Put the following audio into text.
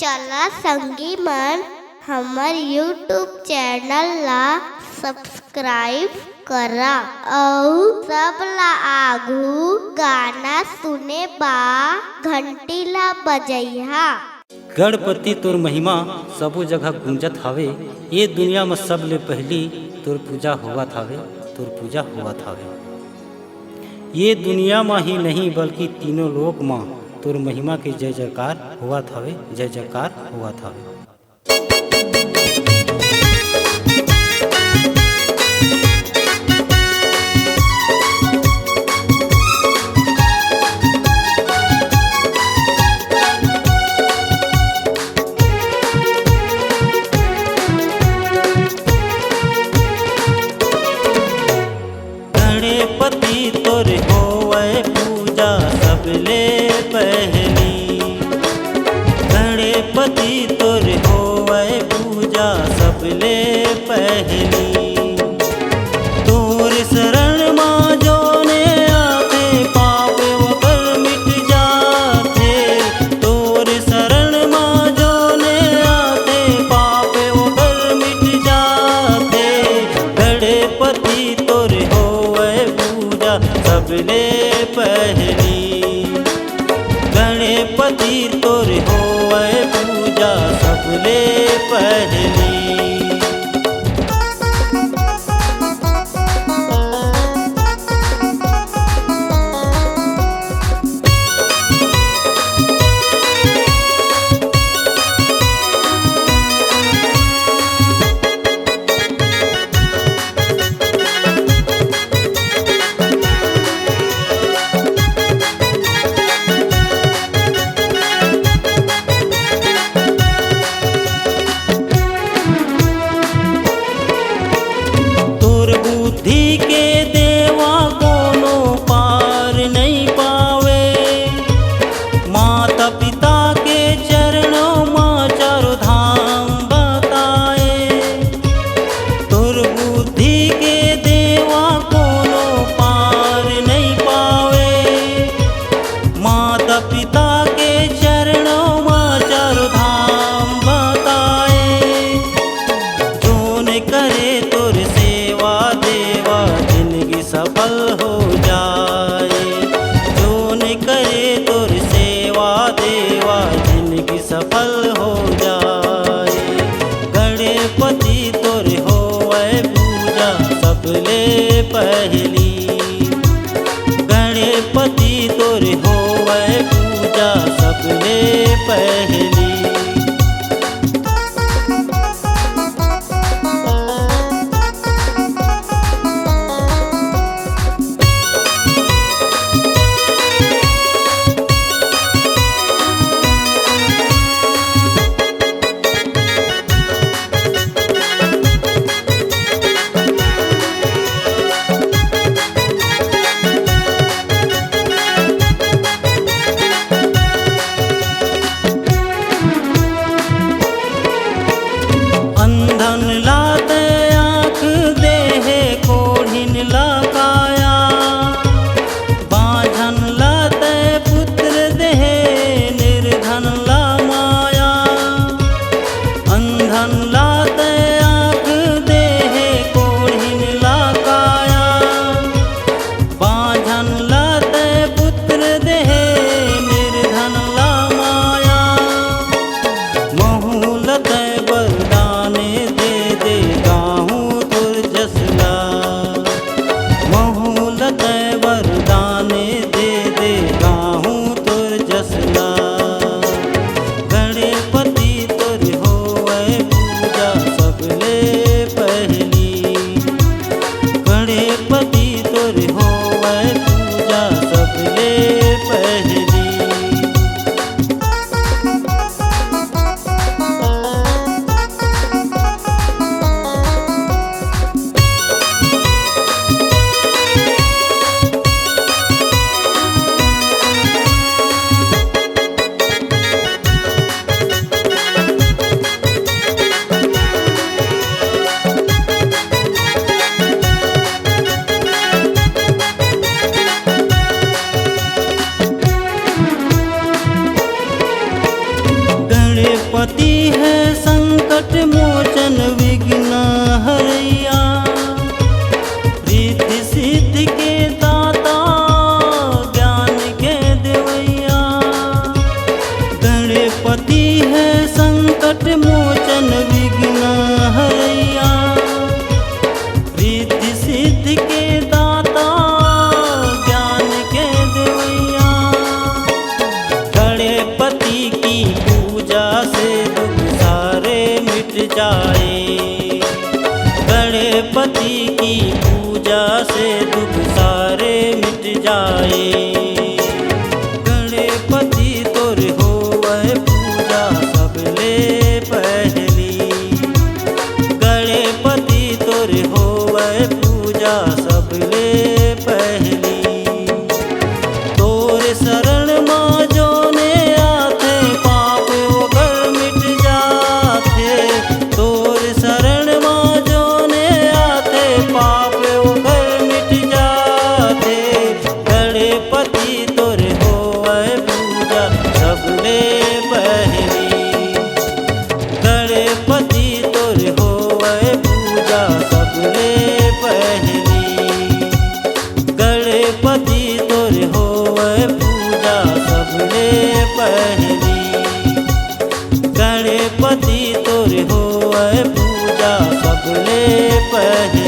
चला संगी मन हमर यूट्यूब चैनल ला सब्सक्राइब करा और सब ला आघू गाना सुने बा घंटी ला बजैहा। गणपति तोर महिमा सबो जगह गूंजत हवे। ये दुनिया में सबले पहली तोर पूजा होवत हवे, तोर पूजा होवत हवे। ये दुनिया में ही नहीं बल्कि तीनों लोक में तोर महिमा के जय जयकार होवत हवे, जय जयकार होवत हवे। गणपति तोर होवे पूजा सबले पहली, गणपति तोर होवे पूजा सबले पहली। तोर शरण माँ जोने आते पाप वकर मिट जाते, तोर शरण माँ जोने आते पाप वकर मिट जाते। गणपति तोर होवे पूजा सबले पहली, गणपति तोर होवे पूजा सबले पहली। बुद्धि के देवा कोनो पार नहीं पावे, माता पिता के चरणों माँ चारों धाम बताए। तुर बुद्धि के देवा कोनो पार नहीं पावे, माता पिता के चरणों माँ चारों धाम बताए। जोन करे तुर सेवा देवा जिंदगी सफल हो जाए, जो न करे तोर सेवा देवा जिंदगी सफल हो जाए। गणपति तोर होवे पूजा सबले पहली, गणपति तोर होवे पूजा सबले पहली। गणपति है संकट मोचन विघ्न हरैया, रिद्धि सिद्धि के दाता ज्ञान के देवैया। गणपति है संकट मोचन विघ्न हरैया, रिद्धि सिद्धि के दाता ज्ञान के देवैया। गणपति की पूजा से दुख सारे मिट जाए, गणपति की पूजा से दुख सारे मिट जाए। गणपति तोर होवै पूजा सबले पहली, गणपति तोर होवै पूजा सबले पहली। तोर शरण माँ जोने आथे पाप ओकर मिट जाथे, तोर शरण माँ जोने आथे पाप ओकर मिट जाथे। गणपति तोर होवै पूजा सबले पहली, गणपति तोर होवै पूजा सबले पहली, गणपति तोर होवै पूजा सबले पहली, गणपति तोर होवै पूजा सबले पहली।